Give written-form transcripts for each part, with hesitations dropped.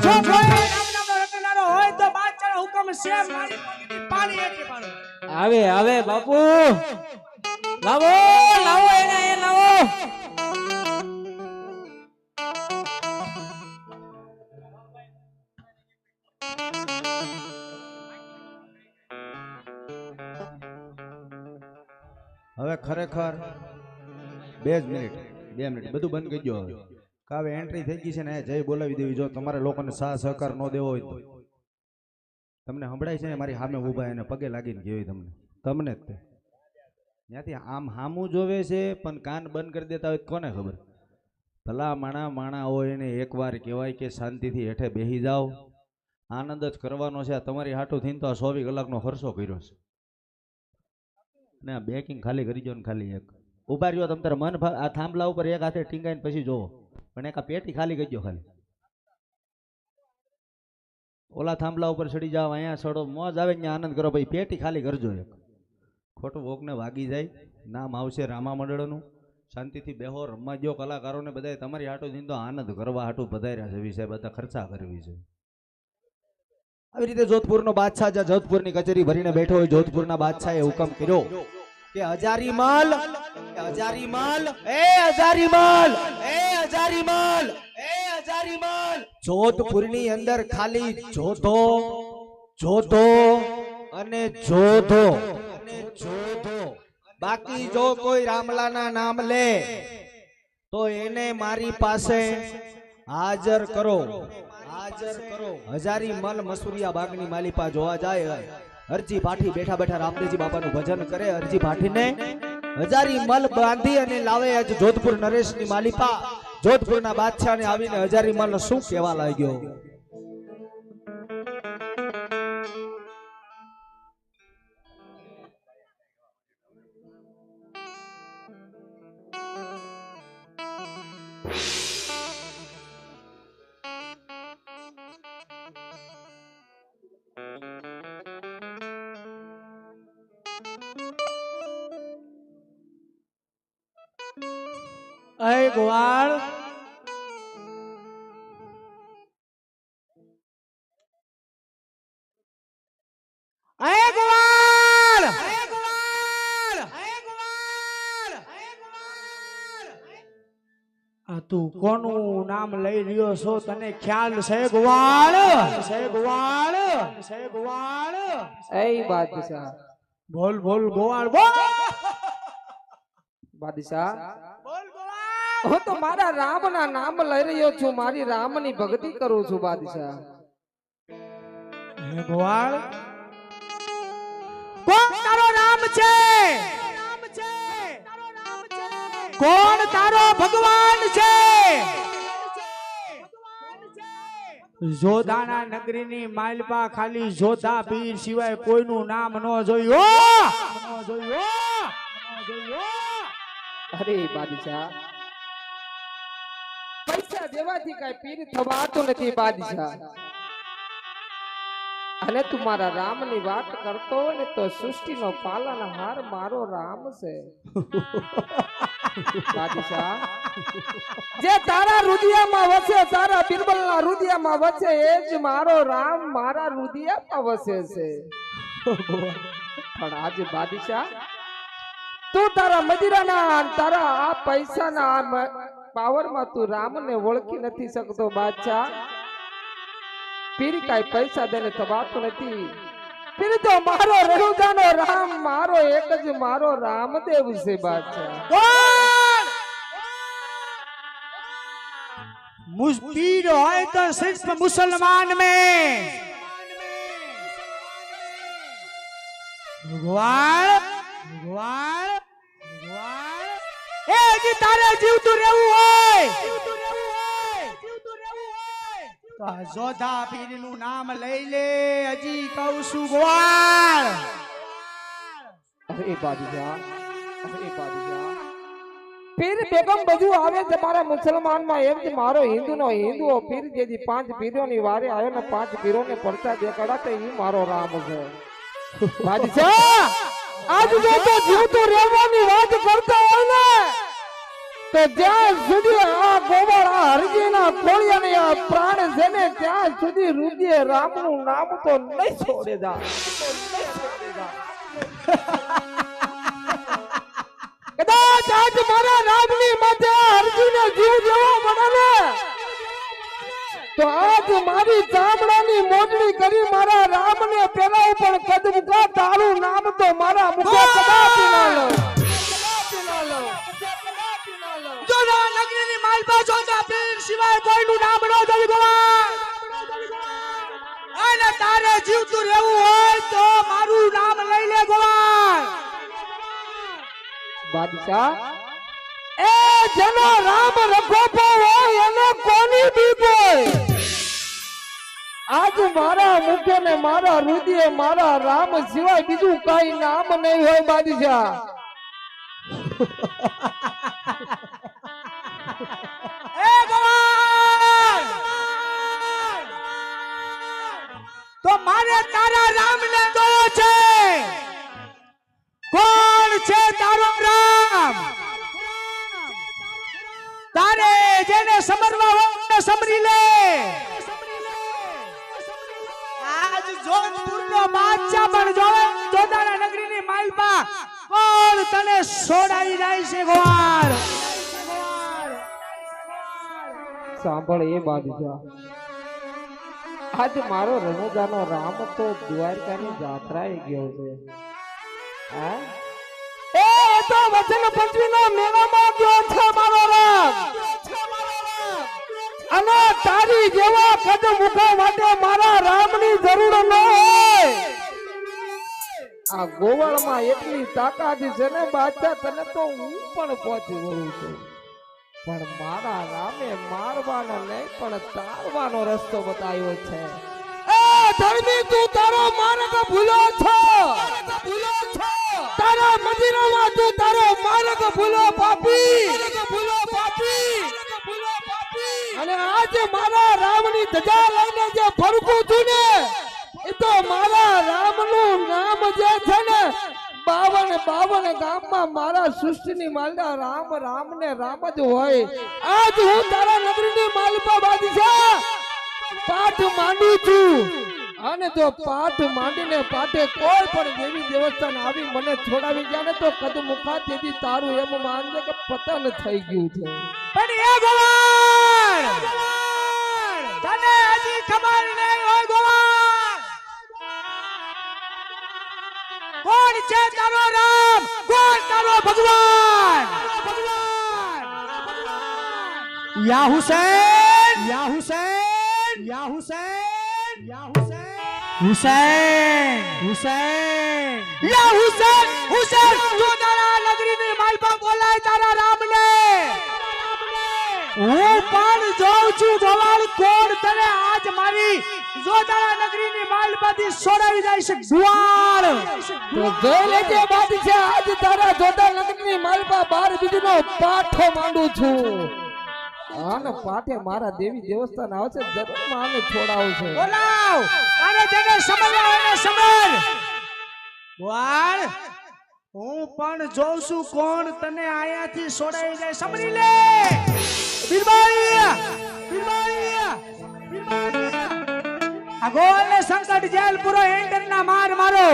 જો કોઈ નામનો રટનારો હોય તો બાદશાહનો હુકમ છે મારી પગથી પાણી એકી પાડો. આવે આવે બાપુ લાવો લાવો એને એ લાવો. હવે ખરેખર 2 મિનિટ બધું બંધ કરી દો. હવે કાવે એન્ટ્રી થઈ ગઈ છે ને જય બોલાવી દેવી. જો તમારે લોકોને સાથ સહકાર ન દેવો હોય તો તમને સંભળાય છે ને મારી સામે ઊભા એને પગે લાગીને કેવી તમને જ તે ત્યાંથી આમ હામું જોવે છે પણ કાન બંધ કરી દેતા હોય કોને ખબર. ભલા માણા હોય એને એકવાર કહેવાય કે શાંતિથી હેઠે બેસી જાઓ, આનંદ જ કરવાનો છે. તમારી હાટું થઈને તો આ 24 કલાકનો ખર્ચો કર્યો છે ને આ બેકિંગ ખાલી કરી દો ને ખાલી એક ઉભા રહ્યો તમે તારે મન આ થાંભલા ઉપર એક હાથે ટીંગાઈને પછી જોવો પણ એક આ પેટી ખાલી કરી દો. ખાલી ઓલા થાંભલા ઉપર ચડી જાવ, અહીંયા ચડો, મોજ આવે ત્યાં આનંદ કરો. ભાઈ પેટી ખાલી કરજો. એક ખોટું વોકને વાગી જાય. નામ આવશે રામા મંડળનું. શાંતિથી બેહો, રમવા જો. કલાકારોને બધા તમારી હાટું થઈને તો આનંદ કરવા હાટું બધાર્યા છે. વિશે બધા ખર્ચા કરવી છે. આવી રીતે જોધપુરનો બાદશાહ જ્યાં જોધપુરની કચેરી ભરીને બેઠો હોય, જોધપુરના બાદશાહે હુકમ કર્યો કે હજારીમલ જોધપુરની અંદર ખાલી જોધો અને જોધો, બાકી જો કોઈ રામલાના નામ લે તો એને મારી પાસે હાજર કરો. હજારીમલ મસુરિયા બાગની માલિપા જોવા જાય. અરજી ભાઠી બેઠા બેઠા રામદેવજી બાપાનું ભજન કરે. અરજી ભાઠીને હજારીમલ બાંધી અને લાવે. આજ જોધપુર નરેશની માલિપા જોધપુરના બાદશાહને આવીને હજારીમલ શું કહેવા લાગ્યો. અય ગોવાળ તું કોનું નામ લઈ રહ્યો છો? તને ખ્યાલ છે ગોવાળ? એ બાદશાહ બોલ ગોવાળ બોલ. બાદશાહ હું તો મારા રામના નામ લઈ રહ્યો છું. મારી રામની ભક્તિ કરું છું. બાદશાહ ગોવાળ કોણ તારો રામ છે? કોણ તારો ભગવાન છે? જોધાના નગરીની માલપા ખાલી જોધા પીર સિવાય કોઈનું નામ ન જોયું. અરે બાદશાહ પૈસા દેવાથી કઈ પીર થવાતું નથી. બાદશાહ અને તું મારા રામની વાત કરતો હોય ને તો સૃષ્ટિનો પાલનહાર મારો રામ છે. બાદશાહ જે તારા રુદિયામાં વસે, તારા બિરબલના રુદિયામાં વસે, એ જ મારો રામ મારા રુદિયામાં વસે છે. પણ આજે બાદશાહ તું તારા મદિરાના તારા આ પૈસાના પાવરમાં તું રામને ઓળખી નથી શકતો. બાદશાહ પીર કાઈ પૈસા દેને થવાતું નથી. પીર તો મારો રઘુજાનો રામ, મારો એક જ મારો રામદેવ છે. બાદશાહ पीर है तो सिर्फ मुसलमान में भगवान ए जी तारे जीवતું રહેવું હોય તો જોધા પીરનું નામ લઈ લે. હજી કહું છું ગોવાળ. અરે બાદશાહ પીર બેગમ બધું આવે છે મારા મુસલમાન માં. એમ જ મારો હિન્દુઓ પીર જેથી 5 પીરોની વારે આવ્યો ને 5 પીરોને પડતા દેખાડા એ મારો રામ છે. બાદશાહ આજ જો તો જીવતો રહેવાની વાત કરતા હોય ને તો જ્યાં સુધી આ ગોવાળ આ હરજીના ખોળિયાને આ પ્રાણ છે ને ત્યાં સુધી રુદિએ રામનું નામ તો નહીં છોડે જા કદાચ આજ મારા રામની માથે આ હરજીને જીવ લેવો પડે ને તો આજ મારી ચામડાની મોજડી કરી મારા રામને પેલા પણ કદ મુકા તારું નામ તો મારા મુખે કદાપી ના લો જોધા નગરીની માલપા જોધા પીર સિવાય કોઈનું નામ ન ધરી ગોવાળ અને તારે જીવતું રહેવું હોય તો મારું નામ લઈ લે ગોવાળ બાદશાહ એ જેનો રામ રખોપો હોય એને કોની બીક હોય આજ મારા મુખે ને મારા હૃદય મારા રામ સિવાય બીજું કઈ નામ નહીં હોય બાદશાહ એ ગોવાળ તો મારે તારા રામને જોયો છે કોણ છે તારો રામ તારે જેને સમરવા હોય સમરી લે આજ જોધપુરનો બાદશાહ પણ જોવે જોધાના નગરીની માલપા કોણ તને છોડાઈ જાય છે ગોવાળ સાંભળ એ બાદશાહ આજ મારો રણુજાનો રામ તો દ્વારકાની જાત્રાએ ગયો છે હા એ તો વચન પંચમીનો મેળામાં ગયો છે મારો રામ અને તારી જેવા કદ મુખા માટે મારા રામની જરૂર ન હોય આ ગોવાળમાં એટલી તાકાત છે ને બાદશાહ તને તો હું પણ પહોંચી વળું છું પણ મારા રામે મારવાનો નહીં પણ તારવાનો રસ્તો બતાવ્યો છે એ ધર્મી તું તારો માર્ગ ભૂલો છો તારા મંદિરોમાં તું તારો માર્ગ ભૂલો પાપી અને આજે મારા રામની ધજા લઈને જે ફરકું છું ને એ તો મારા રામનું નામ જે છે ને 52 ગામમાં મારા સૃષ્ટિની માલડા રામ રામ ને રામ જ હોય આજ હું તારા નગરીની માલપા બાદશાહ પાઠ માંડું છું અને જો પાઠ માંડીને પાઠે કોઈ પણ દેવી દેવસ્થાન આવી મને છોડાવી ગયા ને તો કદ મુખા તેથી તારું એમ માનજે કે પતન થઈ ગયું છે પણ એ ગોવાળ તને હજી ખબર નહીં હોય ગોવાળ કોણ છે તારો રામ કોણ તારો ભગવાન યા હુસૈન યા હુસૈન યા હુસૈન યા હુસૈન હુસૈન હુસૈન યા હુસૈન હુસૈન જોધાના નગરીની માલપા બોલાય તારા રામને હું પણ જોઉં છું ગોવાળ કોણ તને આજ મારી જોધાના નગરીની માલપાથી છોડાવી જાય છે ગુવાળ તો જોઈ લેજે બાદશાહ આજ તારા જોધા નગરીની માલપા 12 બીજનો પાઠો માંડું છું આને પાઠે મારા દેવી દેવસ્થાન આવશે જરૂર માને છોડાવશે બોલાવ અને જેને સમજવા એને સમજ ગુવાળ હું પણ જોઉં છું કોણ તને આયાથી છોડાવી જાય સમજી લે બીરબાઈ આ ગોવાળને સંકટ જેલ પૂરો એન્ટરના માર મારો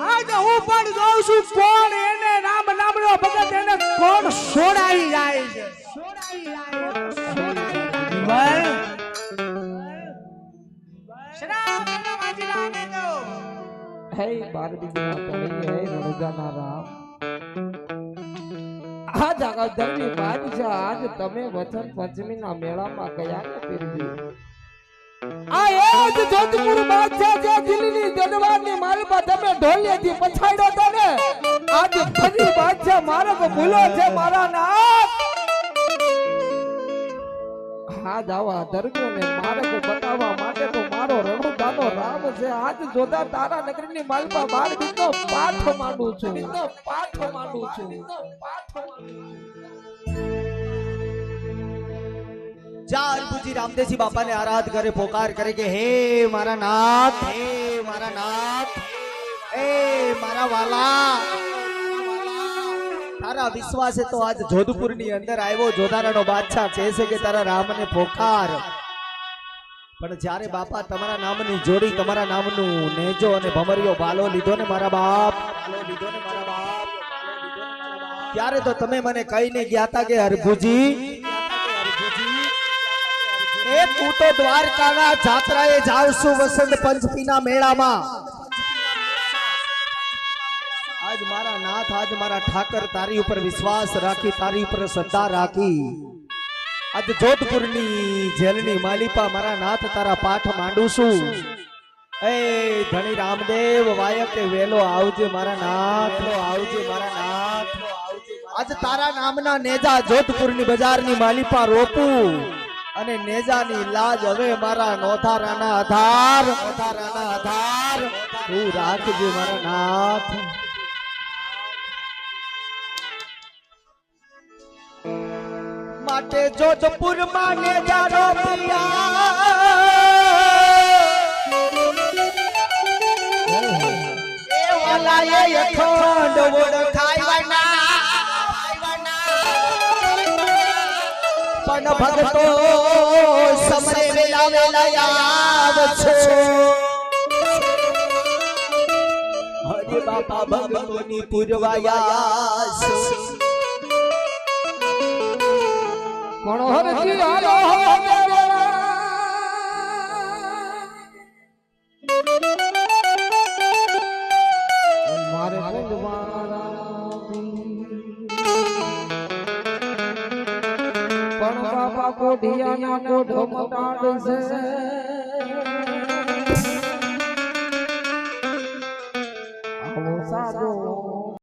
આજ હું પણ જોઉં છું કોણ એને રામ નામનો ભગત એને કોણ છોડાવી જાય છે બીરબાઈ શરાબ ના વાજી લાગે તો હે 12 બીજના કવિ હે રણુજાના રામ આજ આગળ ધર્મી બાદશાહ આજ તમે વચન પંચમીના મેળામાં ગયા ને પીરજી આ એ જ જોધપુર બાદશાહ જે દિલ્હીની દરબારની માલપા તમે ઢોલિયાથી પછાડ્યો તો ને આજ ફરી બાદશાહ માર્ગ ભૂલો છે મારા નાથ હા દાવા ધર્મીઓને માર્ગ બતાવવા માટે તો મારો રણુજાનો રામ છે આજ જોધા તારા નગરીની માલપા 12 બીજનો પાઠ માંડું છું चार पूजी रामदेसी बापा ने आराध करे पोकार करे के हे मारा नाथ ए मारा वाला તારા વિશ્વાસે તો આજ જોધપુર ની અંદર આવ્યો. જોધારાનો બાદશાહ કહે છે કે તારા રામને પોકાર. પણ જ્યારે બાપા તમારા નામની જોડી, તમારા નામનું નેજો અને ભમરિયો ભાલો લીધો ને મારા બાપ, ત્યારે તો તમે મને કહીને ગયા હતા કે હરભુજી, એ તું તો દ્વારકાના જાત્રાએ જાવ છું વસંત પંચમીના મેળામાં. આજ મારા નાથ, આજ મારા ઠાકર તારી ઉપર વિશ્વાસ રાખી, તારી ઉપર શ્રદ્ધા રાખી, આજ જોધપુરની જેલની માલિપા મારા નાથ તારા પાઠ માંડું છું. એ ધણી રામદેવ વાયકે વેલો આવજે મારા નાથ, આવજે મારા નાથ. આજ તારા નામના નેજા જોધપુરની બજારની માલિપા રોપું અને નેજાની લાજ હવે મારા નોથારાના આધાર, નોથારાના આધાર તું રાખજે મારા નાથ. માટે જોધપુર માં નેજારો અખંડ પણ ભગતો સમરે વેલા આવશે. હરે બાપા ભગતોની પુરવાયા કોણ હરજી આલો મારે પણ બાપા કોઢિયાના કોઢો મટાડશે. આવો સાધો